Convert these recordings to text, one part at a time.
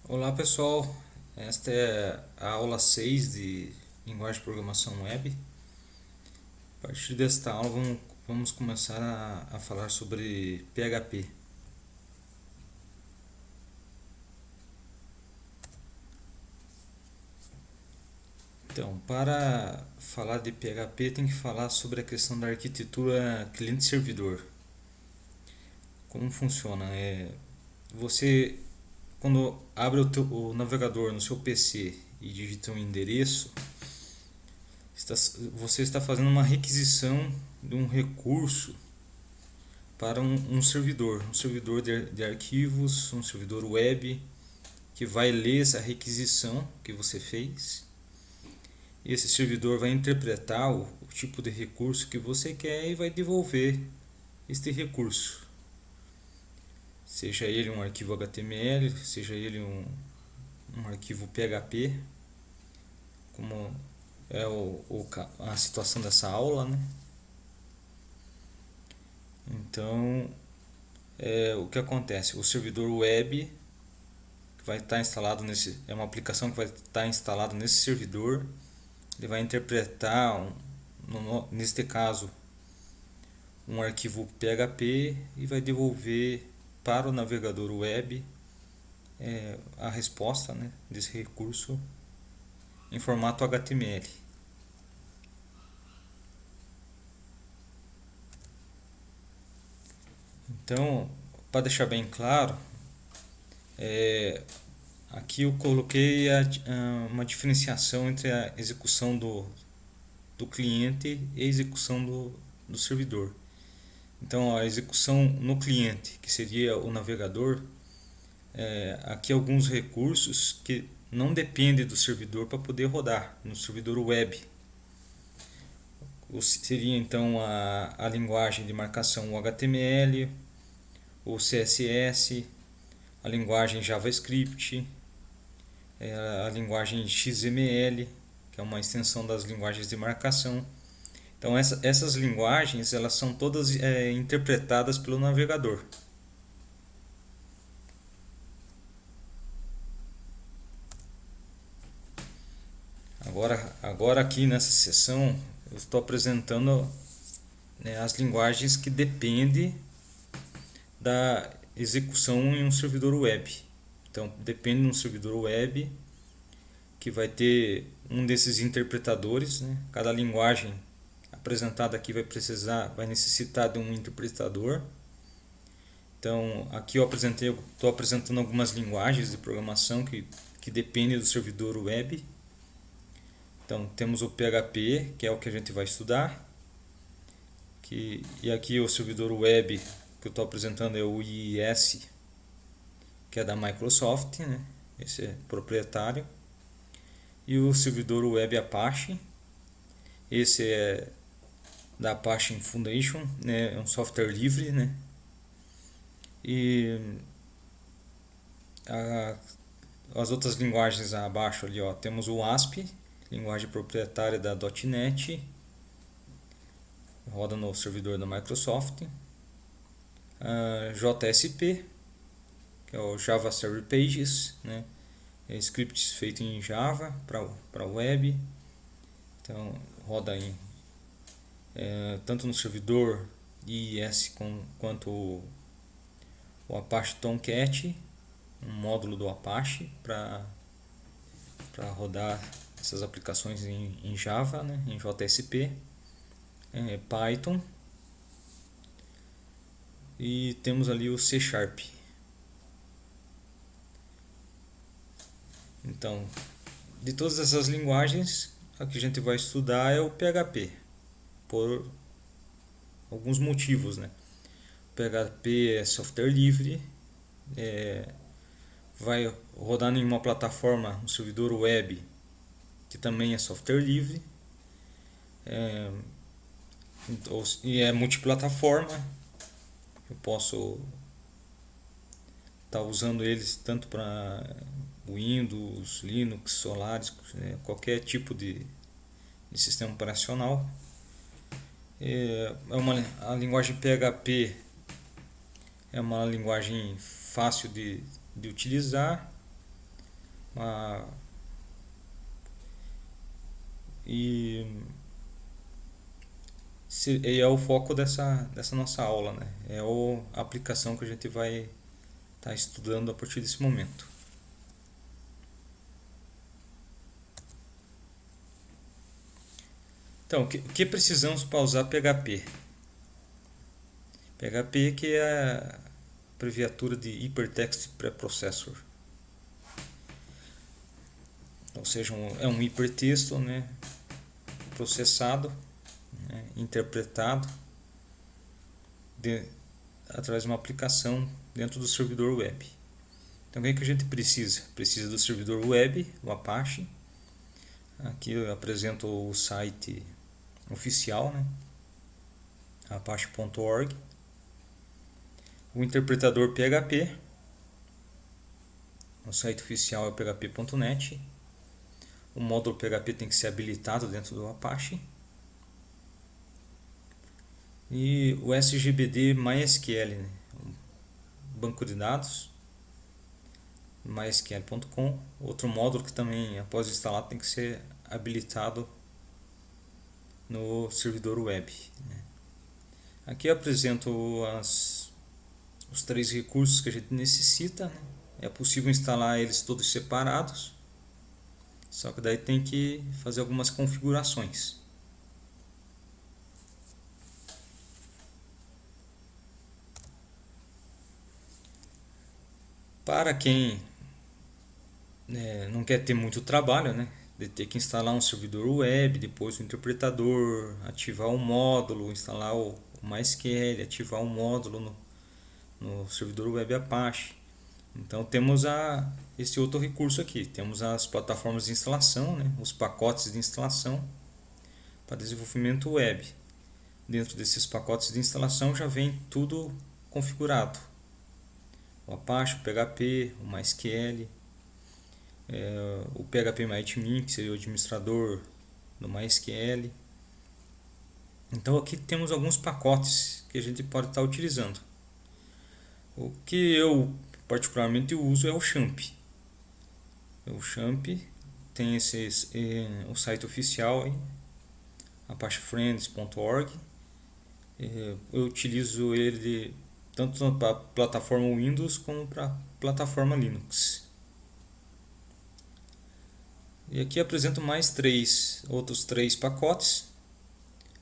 Olá pessoal, esta é a aula 6 de linguagem de programação web. A partir desta aula vamos começar a falar sobre PHP. Então, para falar de PHP tem que falar sobre a questão da arquitetura cliente-servidor. Como funciona? Você quando abre o navegador no seu PC e digita um endereço, você está fazendo uma requisição de um recurso para um servidor de arquivos, um servidor web que vai ler essa requisição que você fez. Esse servidor vai interpretar o tipo de recurso que você quer e vai devolver este recurso. Seja ele um arquivo HTML, seja ele um arquivo PHP, como é a situação dessa aula, né? Então, o que acontece? O servidor web vai estar instalado é uma aplicação que vai estar instalada nesse servidor. Ele vai interpretar, neste caso, um arquivo PHP e vai devolver para o navegador web a resposta, né, desse recurso em formato HTML. Então, para deixar bem claro, aqui eu coloquei uma diferenciação entre a execução do cliente e a execução do servidor. Então, a execução no cliente, que seria o navegador, aqui alguns recursos que não dependem do servidor para poder rodar no servidor web. Seria então a linguagem de marcação o HTML, o CSS, a linguagem JavaScript, a linguagem XML, que é uma extensão das linguagens de marcação. Então essas linguagens elas são todas interpretadas pelo navegador. Agora aqui nessa sessão eu estou apresentando, né, as linguagens que dependem da execução em um servidor web. Então depende de um servidor web que vai ter um desses interpretadores, né? Cada linguagem apresentada aqui vai necessitar de um interpretador. Então aqui estou apresentando algumas linguagens de programação que dependem do servidor web. Então temos o PHP, que é o que a gente vai estudar, e aqui o servidor web que eu estou apresentando é o IIS, que é da Microsoft, né? Esse é proprietário, e o servidor web Apache, esse é da Apache Foundation, né? É um software livre, né? E as outras linguagens abaixo ali, ó, temos o ASP, linguagem proprietária da .NET, roda no servidor da Microsoft, a JSP, que é o Java Server Pages, né? Scripts feitos em Java para web. Então roda tanto no servidor IIS quanto o Apache Tomcat, um módulo do Apache para rodar essas aplicações em Java, né? Em JSP, Python, e temos ali o C Sharp. Então, de todas essas linguagens, a que a gente vai estudar é o PHP, por alguns motivos, né? O PHP é software livre, vai rodar em uma plataforma, um servidor web, que também é software livre, e é multiplataforma. Eu posso estar usando eles tanto para Windows, Linux, Solaris, qualquer tipo de sistema operacional. A linguagem PHP é uma linguagem fácil de utilizar, E é o foco dessa nossa aula, né? É a aplicação que a gente vai estar estudando a partir desse momento. Então, o que precisamos para usar PHP? PHP que é a abreviatura de Hypertext Preprocessor. Ou seja, é um hipertexto, né, processado, né, interpretado através de uma aplicação dentro do servidor web. Então, o que a gente precisa? Precisa do servidor web, o Apache. Aqui eu apresento o site oficial, né? apache.org. O interpretador PHP. O site oficial é o php.net. O módulo PHP tem que ser habilitado dentro do Apache. E o SGBD MySQL, né? Banco de dados, mysql.com. Outro módulo que também, após instalar, tem que ser habilitado no servidor web, né? Aqui eu apresento os 3 recursos que a gente necessita, né? É possível instalar eles todos separados, só que daí tem que fazer algumas configurações. Para quem não quer ter muito trabalho, né, de ter que instalar um servidor web, depois o interpretador, ativar um módulo, instalar o MySQL, ativar um módulo no servidor web Apache. Então temos esse outro recurso aqui, temos as plataformas de instalação, né, os pacotes de instalação para desenvolvimento web. Dentro desses pacotes de instalação já vem tudo configurado. O Apache, o PHP, o MySQL, o PHP-MyAdmin, que seria o administrador do MySQL. Então aqui temos alguns pacotes que a gente pode estar utilizando. O que eu particularmente uso é o XAMPP. O XAMPP tem o site oficial, apachefriends.org. Eu utilizo ele tanto para a plataforma Windows como para a plataforma Linux. E aqui apresento mais outros três pacotes.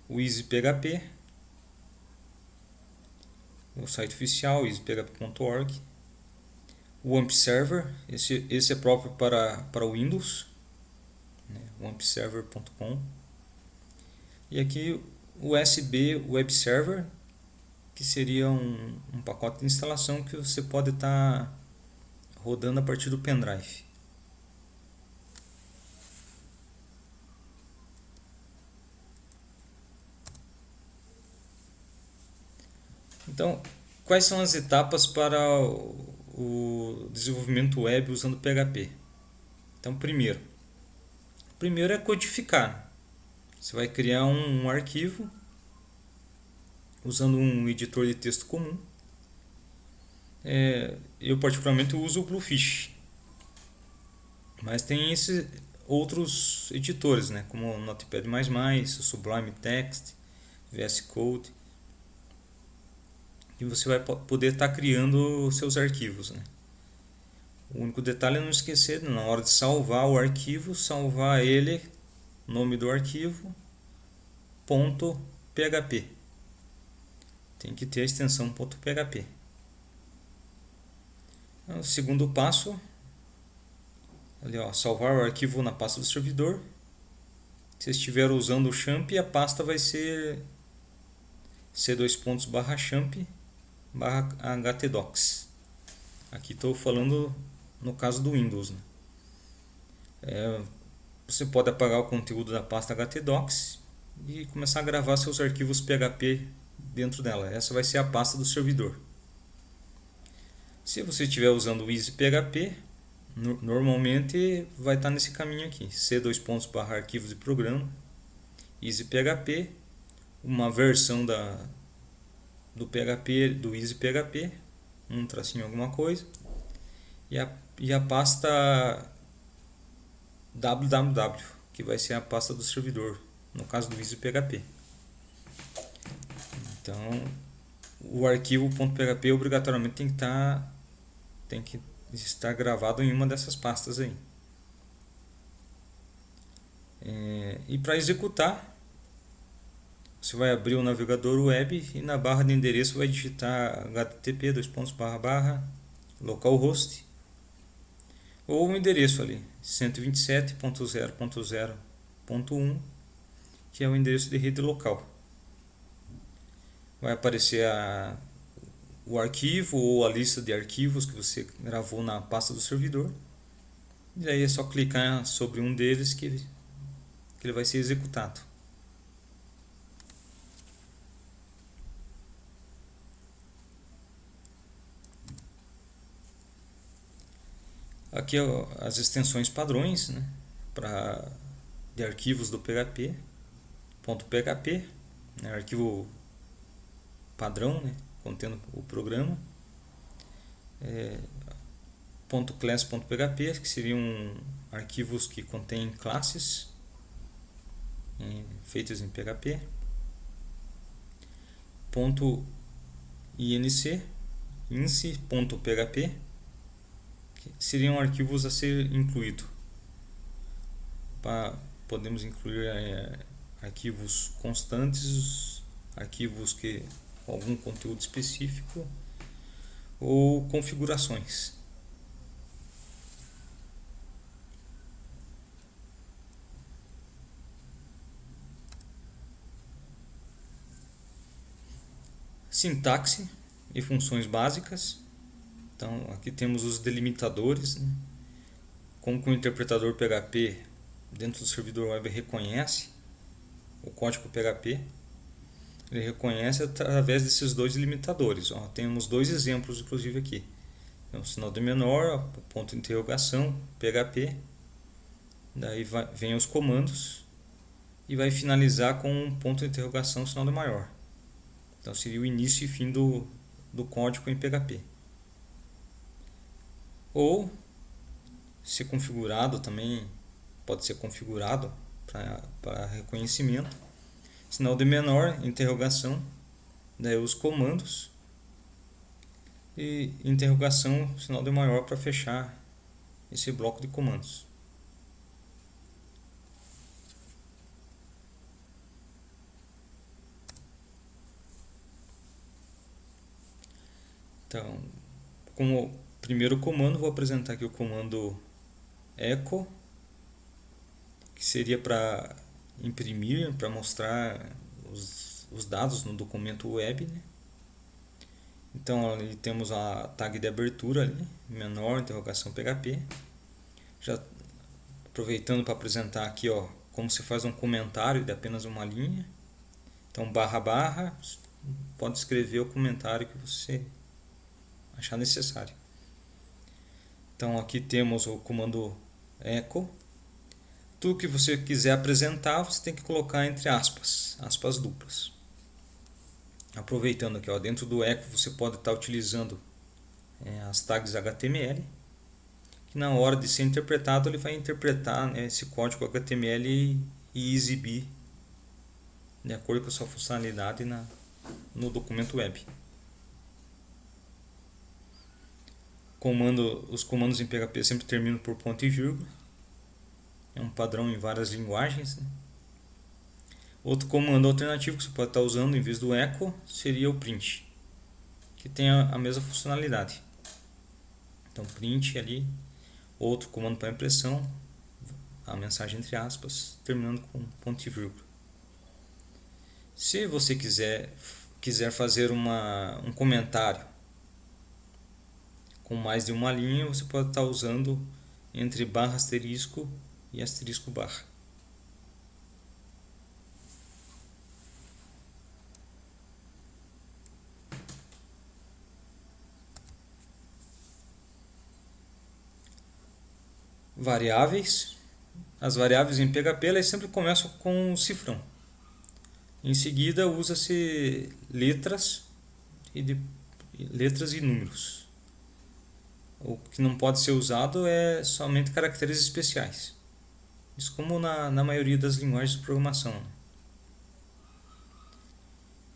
O EasyPHP, o site oficial easyphp.org. O AmpServer, esse é próprio para o Windows, né, o ampserver.com. E aqui o USB Web Server, que seria um pacote de instalação que você pode estar rodando a partir do pendrive. Então, quais são as etapas para o desenvolvimento web usando PHP? Então, primeiro é codificar. Você vai criar um arquivo usando um editor de texto comum. Eu particularmente uso o Bluefish, mas tem outros editores, né, como o Notepad++, o Sublime Text, VS Code, e você vai poder estar criando seus arquivos, né. O único detalhe é não esquecer, na hora de salvar o arquivo, salvar ele, nome do arquivo, .php. Tem que ter a extensão .php. O segundo passo, ali, salvar o arquivo na pasta do servidor. Se estiver usando o XAMPP, a pasta vai ser c:/champ/htdocs. Aqui estou falando no caso do Windows, né? Você pode apagar o conteúdo da pasta htdocs e começar a gravar seus arquivos PHP dentro dela. Essa vai ser a pasta do servidor. Se você estiver usando o EasyPHP, normalmente vai estar nesse caminho aqui, c:/arquivos de programa, EasyPHP, uma versão do PHP, do EasyPHP, um tracinho alguma coisa, e a pasta www, que vai ser a pasta do servidor, no caso do ISO PHP. Então, o arquivo .php obrigatoriamente tem que estar gravado em uma dessas pastas aí. E para executar, você vai abrir o navegador web e na barra de endereço vai digitar http://localhost ou o endereço ali 127.0.0.1, que é o endereço de rede local. Vai aparecer o arquivo ou a lista de arquivos que você gravou na pasta do servidor. E aí é só clicar sobre um deles que ele vai ser executado. Aqui as extensões padrões, né, de arquivos do PHP, .php, né, arquivo padrão, né, contendo o programa, .class.php, que seriam arquivos que contêm classes feitas em PHP, .inc.php, que seriam arquivos a ser incluído. Podemos incluir arquivos constantes, arquivos com algum conteúdo específico ou configurações. Sintaxe e funções básicas. Então aqui temos os delimitadores, né? Como que o interpretador PHP dentro do servidor web reconhece o código PHP. Ele reconhece através desses dois delimitadores. Temos dois exemplos inclusive aqui. Então, sinal de menor, ponto de interrogação, PHP. Daí vem os comandos e vai finalizar com um ponto de interrogação, sinal de maior. Então seria o início e fim do código em PHP. Ou ser configurado também, pode ser configurado para reconhecimento. Sinal de menor, interrogação, daí os comandos, e interrogação, sinal de maior para fechar esse bloco de comandos. Então, como primeiro comando, vou apresentar aqui o comando echo, que seria para imprimir, para mostrar os dados no documento web, né? Então ali temos a tag de abertura ali, menor, interrogação PHP. Já aproveitando para apresentar aqui, como se faz um comentário de apenas uma linha. Então // pode escrever o comentário que você achar necessário. Então aqui temos o comando echo. Tudo que você quiser apresentar, você tem que colocar entre aspas duplas. Aproveitando aqui, dentro do echo você pode estar utilizando as tags HTML, que na hora de ser interpretado ele vai interpretar, né, esse código HTML e exibir de acordo com a sua funcionalidade no documento web. Os comandos em PHP sempre terminam por ponto e vírgula. É um padrão em várias linguagens, né? Outro comando alternativo que você pode estar usando em vez do echo seria o print, que tem a mesma funcionalidade. Então print ali, outro comando para impressão, a mensagem entre aspas, terminando com ponto e vírgula. Se você quiser fazer um comentário com mais de uma linha, você pode estar usando entre barra asterisco e asterisco barra. Variáveis. As variáveis em PHP elas sempre começam com um cifrão. Em seguida usa-se letras e números. O que não pode ser usado é somente caracteres especiais. Isso como na maioria das linguagens de programação.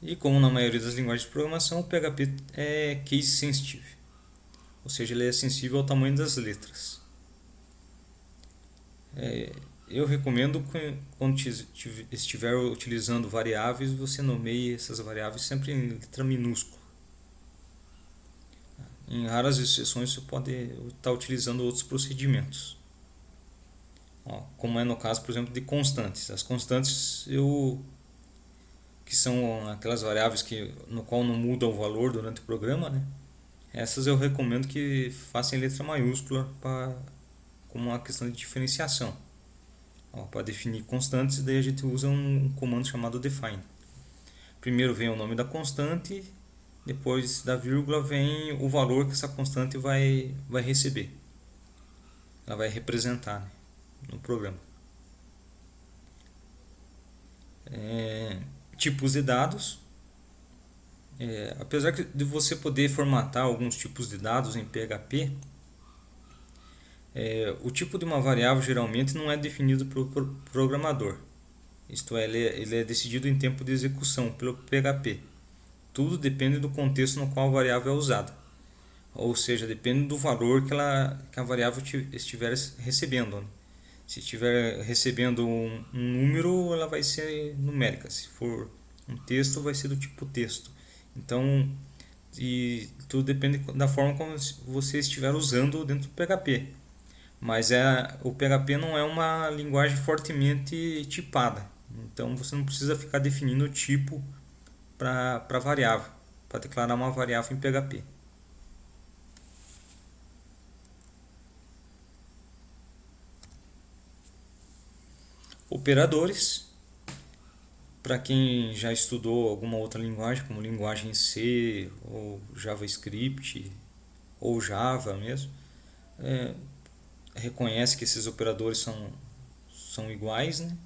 E como na maioria das linguagens de programação, o PHP é case sensitive, ou seja, ele é sensível ao tamanho das letras. Eu recomendo que quando estiver utilizando variáveis, você nomeie essas variáveis sempre em letra minúscula. Em raras exceções, você pode estar utilizando outros procedimentos. Como é no caso, por exemplo, de constantes. As constantes, que são aquelas variáveis no qual não muda o valor durante o programa, né? Essas eu recomendo que façam em letra maiúscula como uma questão de diferenciação. Para definir constantes, daí a gente usa um comando chamado define. Primeiro vem o nome da constante, depois da vírgula vem o valor que essa constante vai receber. Ela vai representar, né, no programa. Tipos de dados. Apesar de você poder formatar alguns tipos de dados em PHP, o tipo de uma variável geralmente não é definido pelo programador. Isto é, ele é decidido em tempo de execução pelo PHP. Tudo depende do contexto no qual a variável é usada. Ou seja, depende do valor que a variável estiver recebendo. Se estiver recebendo um número, ela vai ser numérica. Se for um texto, vai ser do tipo texto. Então, tudo depende da forma como você estiver usando dentro do PHP. Mas o PHP não é uma linguagem fortemente tipada. Então, você não precisa ficar definindo o tipo para variável, para declarar uma variável em PHP. Operadores. Para quem já estudou alguma outra linguagem, como linguagem C, ou JavaScript, ou Java mesmo, reconhece que esses operadores são iguais, né?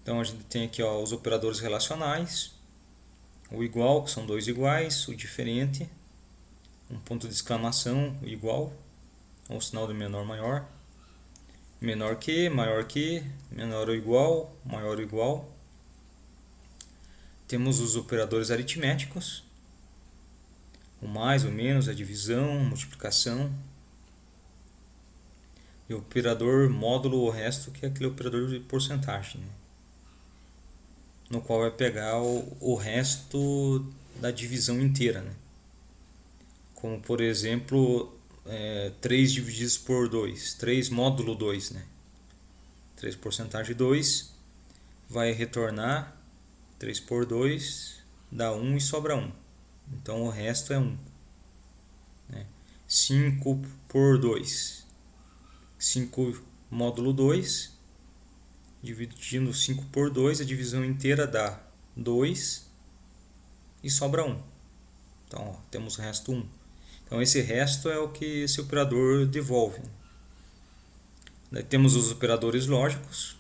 Então a gente tem aqui os operadores relacionais, o igual, que são dois iguais, o diferente, um ponto de exclamação, o igual, ou sinal de menor, maior, menor que, menor ou igual, maior ou igual. Temos os operadores aritméticos, o mais, o menos, a divisão, a multiplicação. E o operador módulo ou resto, que é aquele operador de porcentagem, né? No qual vai pegar o resto da divisão inteira, né? Como, por exemplo, 3 divididos por 2, 3 módulo 2, né? 3 porcentagem 2 vai retornar 3 por 2, dá 1 e sobra 1. Então o resto é 1. 5 por 2, 5 módulo 2, dividindo 5 por 2, a divisão inteira dá 2 e sobra 1. Então temos o resto 1. Então esse resto é o que esse operador devolve. Daí temos os operadores lógicos,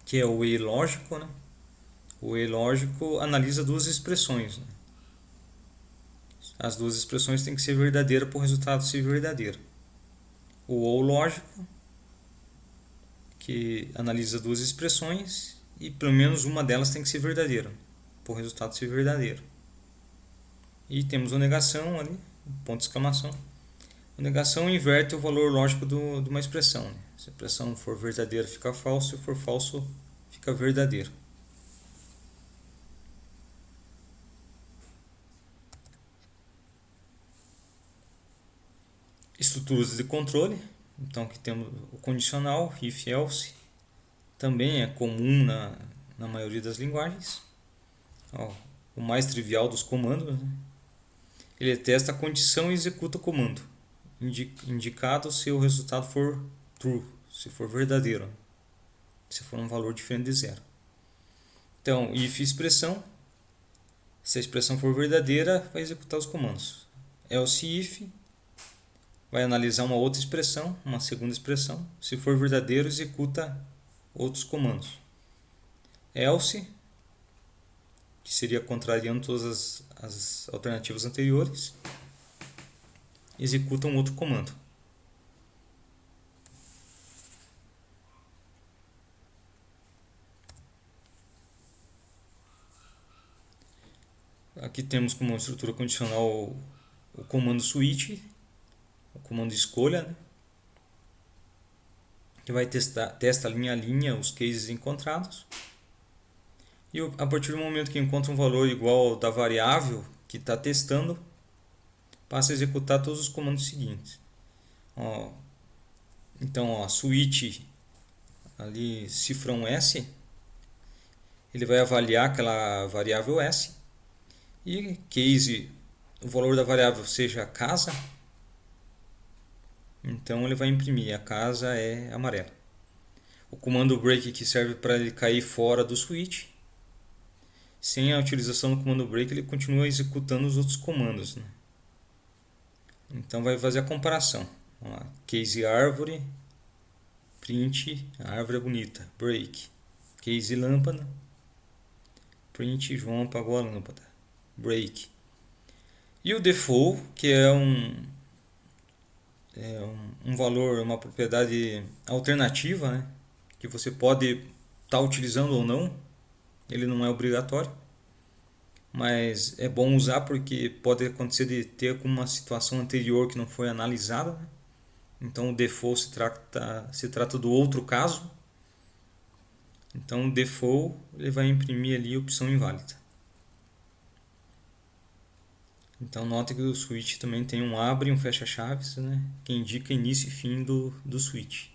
que é o e lógico, né? O e lógico analisa duas expressões, né? As duas expressões têm que ser verdadeiras para o resultado ser verdadeiro. O ou lógico, que analisa duas expressões e pelo menos uma delas tem que ser verdadeira para o resultado ser verdadeiro. E temos o negação ali, ponto de exclamação. A negação inverte o valor lógico de uma expressão, né? Se a expressão for verdadeira, fica falso. Se for falso, fica verdadeiro. Estruturas de controle. Então aqui temos o condicional, if else. Também é comum na maioria das linguagens. O mais trivial dos comandos, né? Ele testa a condição e executa o comando, indicado se o resultado for true, se for verdadeiro, se for um valor diferente de zero. Então, if expressão, se a expressão for verdadeira, vai executar os comandos. Else if, vai analisar uma outra expressão, uma segunda expressão. Se for verdadeiro, executa outros comandos. Else, que seria contrariando todas as alternativas anteriores, executa um outro comando. Aqui temos como estrutura condicional o comando switch, o comando escolha, né? Que vai testa linha a linha os cases encontrados. E a partir do momento que encontra um valor igual ao da variável que está testando, passa a executar todos os comandos seguintes. Então, switch ali cifrão S, ele vai avaliar aquela variável S, e case o valor da variável seja casa, então ele vai imprimir a casa é amarela. O comando break, que serve para ele cair fora do switch. Sem a utilização do comando break, ele continua executando os outros comandos, né? Então vai fazer a comparação. Vamos lá. Case árvore, print, a árvore é bonita, break. Case lâmpada, print, João apagou a lâmpada, break. E o default, que é um valor, uma propriedade alternativa, né? Que você pode estar utilizando ou não, ele não é obrigatório, mas é bom usar porque pode acontecer de ter alguma situação anterior que não foi analisada, né? Então o default se trata do outro caso. Então o default ele vai imprimir ali a opção inválida. Então note que o switch também tem um abre e um fecha chaves, né? Que indica início e fim do switch.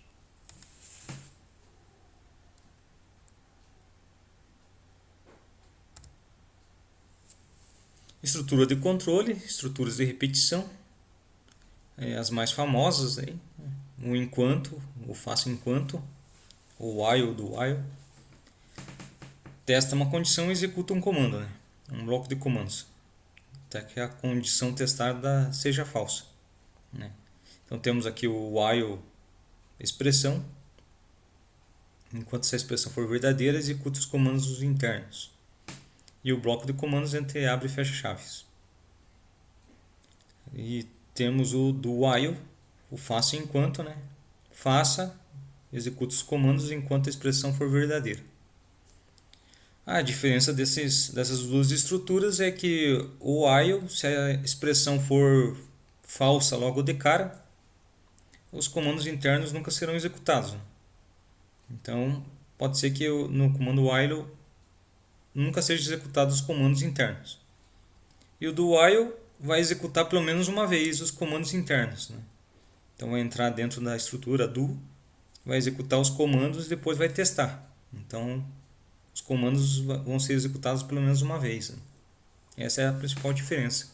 Estrutura de controle, estruturas de repetição, as mais famosas aí, o enquanto, o faça enquanto, o while do while. Testa uma condição e executa um comando, né? Um bloco de comandos, até que a condição testada seja falsa, né? Então temos aqui o while expressão. Enquanto essa expressão for verdadeira, executa os comandos internos. E o bloco de comandos entre abre e fecha chaves. E temos o do while, o faça enquanto, né? Faça, executa os comandos enquanto a expressão for verdadeira. A diferença dessas duas estruturas é que o while, se a expressão for falsa logo de cara, os comandos internos nunca serão executados. Então, pode ser que no comando while nunca seja executado os comandos internos. E o do while vai executar pelo menos uma vez os comandos internos, né? Então vai entrar dentro da estrutura do, vai executar os comandos e depois vai testar. Então os comandos vão ser executados pelo menos uma vez, né? Essa é a principal diferença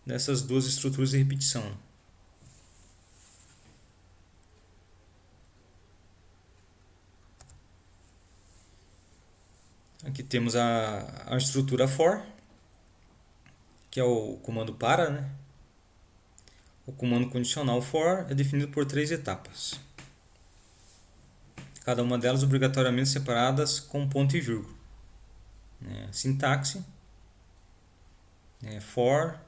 dessas duas estruturas de repetição. Aqui temos a estrutura for, que é o comando para, né? O comando condicional for é definido por 3 etapas. Cada uma delas obrigatoriamente separadas com ponto e vírgula. Sintaxe, for,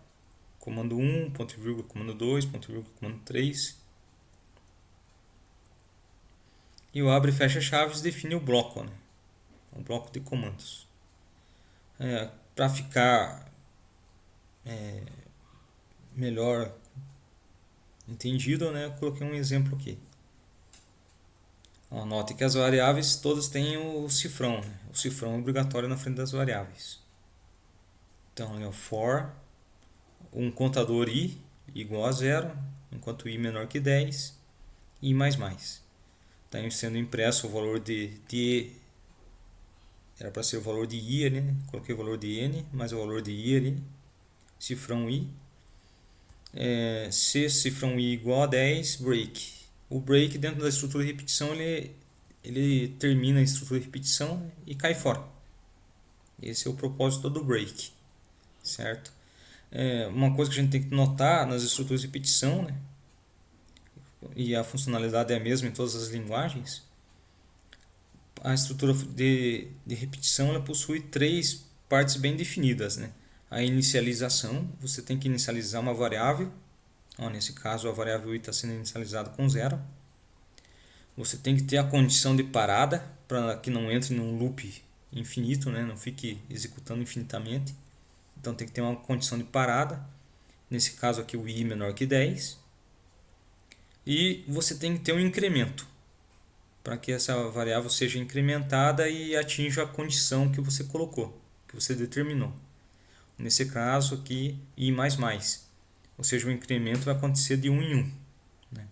comando 1, ponto e vírgula, comando 2, ponto e vírgula, comando 3. E o abre e fecha chaves define o bloco, né? Um bloco de comandos. Para ficar melhor entendido, né? Eu coloquei um exemplo aqui. Note que as variáveis todas têm o cifrão, né? O cifrão é obrigatório na frente das variáveis. Então, é o for, um contador i igual a 0, enquanto i menor que 10, i mais mais. Está sendo impresso o valor de era para ser o valor de i ali, né? Coloquei o valor de n mais o valor de i ali, cifrão i. Se cifrão i igual a 10, break. O break dentro da estrutura de repetição ele termina a estrutura de repetição, né, e cai fora. Esse é o propósito do break, certo? Uma coisa que a gente tem que notar nas estruturas de repetição, né, e a funcionalidade é a mesma em todas as linguagens, a estrutura de repetição ela possui 3 partes bem definidas, né? A inicialização, você tem que inicializar uma variável. Nesse caso, a variável i está sendo inicializada com 0. Você tem que ter a condição de parada para que não entre num loop infinito, né? Não fique executando infinitamente. Então tem que ter uma condição de parada. Nesse caso aqui o i menor que 10. E você tem que ter um incremento para que essa variável seja incrementada e atinja a condição que você colocou, que você determinou. Nesse caso aqui, i++. Ou seja, o incremento vai acontecer de 1 em 1. Né?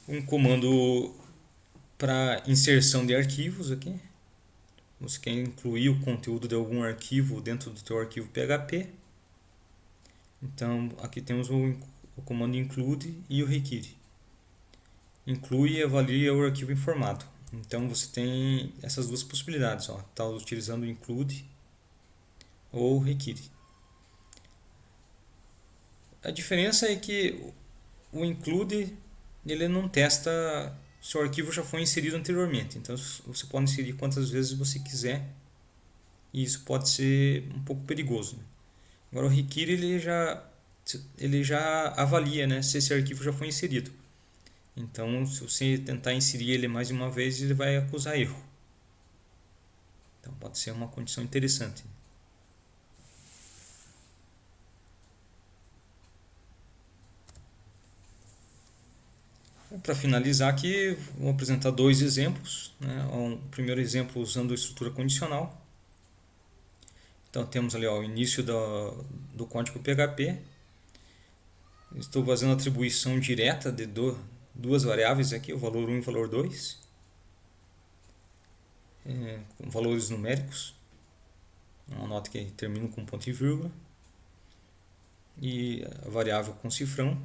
Um comando para inserção de arquivos aqui. Você quer incluir o conteúdo de algum arquivo dentro do teu arquivo PHP. Então, aqui temos o comando include e o require. Inclui e avalia o arquivo informado. Então, você tem essas duas possibilidades. Está utilizando o include ou o require. A diferença é que o include ele não testa se o arquivo já foi inserido anteriormente. Então, você pode inserir quantas vezes você quiser. E isso pode ser um pouco perigoso. Né? Agora, o require ele já avalia, né, se esse arquivo já foi inserido. Então, se você tentar inserir ele mais uma vez, ele vai acusar erro. Então, pode ser uma condição interessante. Para finalizar aqui, vou apresentar dois exemplos. Né? Um primeiro exemplo usando a estrutura condicional. Então, temos ali o início do código PHP. Estou fazendo atribuição direta de duas variáveis aqui, o valor 1 e o valor 2, com valores numéricos. Uma nota que termina com ponto e vírgula. E a variável com cifrão.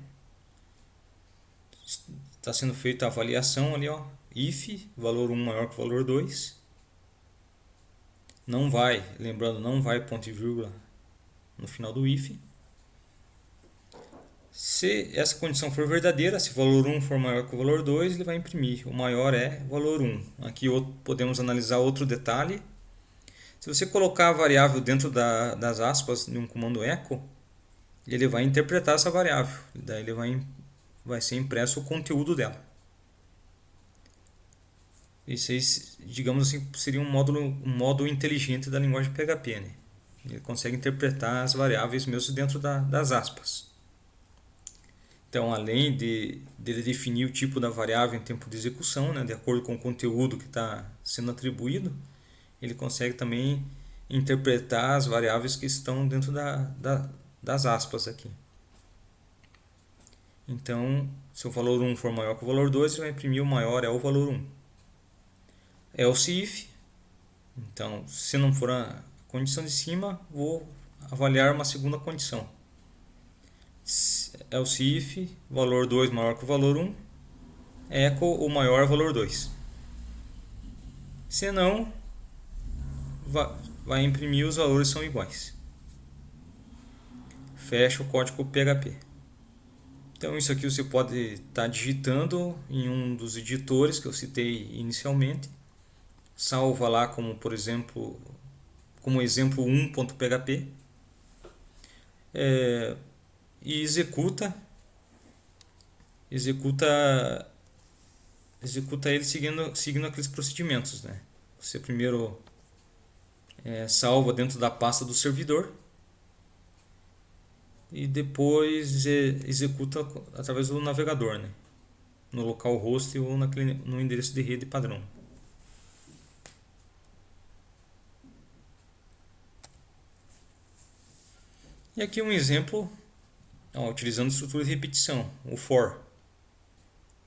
Está sendo feita a avaliação ali, if, valor 1 maior que o valor 2. Não vai, lembrando, não vai ponto e vírgula no final do if. Se essa condição for verdadeira, se o valor 1 for maior que o valor 2, ele vai imprimir. O maior é o valor 1. Aqui podemos analisar outro detalhe. Se você colocar a variável dentro das aspas de um comando echo, ele vai interpretar essa variável. Daí ele vai ser impresso o conteúdo dela. Isso aí, digamos assim, seria um modo inteligente da linguagem PHP. Né? Ele consegue interpretar as variáveis mesmo dentro das aspas. Então, além de definir o tipo da variável em tempo de execução, né, de acordo com o conteúdo que está sendo atribuído, ele consegue também interpretar as variáveis que estão dentro das aspas aqui. Então, se o valor 1 for maior que o valor 2, ele vai imprimir o maior é o valor 1. Else if, então, se não for a condição de cima, vou avaliar uma segunda condição. Else if, valor 2 maior que o valor 1, echo o maior valor 2. Se não, vai imprimir os valores são iguais. Fecha o código PHP. Então isso aqui você pode estar digitando em um dos editores que eu citei inicialmente. Salva lá como, por exemplo, como exemplo 1.php. E executa ele seguindo aqueles procedimentos, né? Você primeiro salva dentro da pasta do servidor e depois executa através do navegador, né? No localhost ou no endereço de rede padrão. E aqui um exemplo utilizando estrutura de repetição, o for.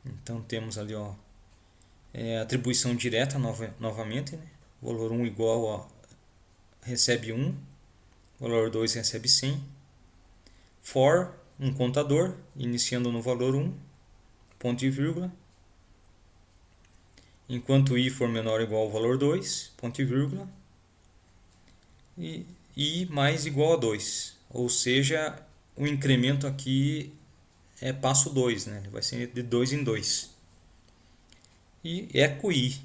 Então temos ali atribuição direta novamente, né? Valor 1 igual recebe 1, valor 2 recebe 100. For, um contador, iniciando no valor 1, ponto e vírgula. Enquanto i for menor ou igual ao valor 2, ponto e vírgula. E i mais igual a 2. Ou seja, o incremento aqui é passo 2, né? Vai ser de 2 em 2. E echo i.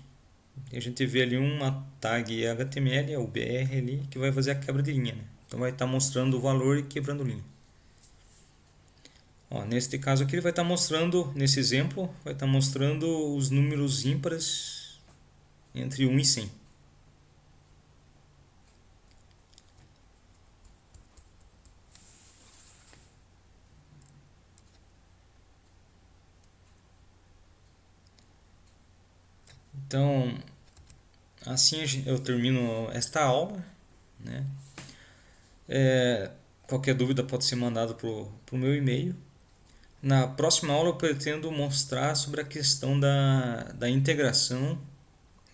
A gente vê ali uma tag HTML, o BR ali, que vai fazer a quebra de linha. Né? Então vai estar mostrando o valor e quebrando linha. Ó, neste caso aqui ele vai estar mostrando, nesse exemplo, vai estar mostrando os números ímpares entre 1 e 100. Então, assim eu termino esta aula, né? Qualquer dúvida pode ser mandado para o meu e-mail. Na próxima aula eu pretendo mostrar sobre a questão da integração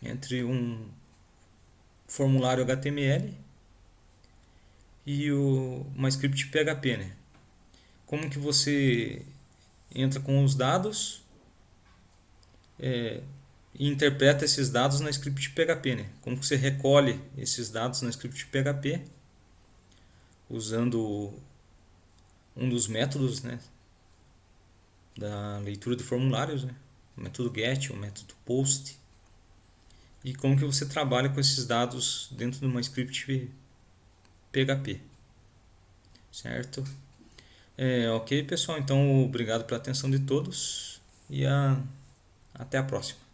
entre um formulário HTML e uma script PHP, né? Como que você entra com os dados e interpreta esses dados na script PHP, né? Como que você recolhe esses dados na script PHP usando um dos métodos, né, da leitura de formulários, né? O método GET, o método POST. E como que você trabalha com esses dados dentro de uma script PHP, certo? Ok, pessoal, então obrigado pela atenção de todos e até a próxima.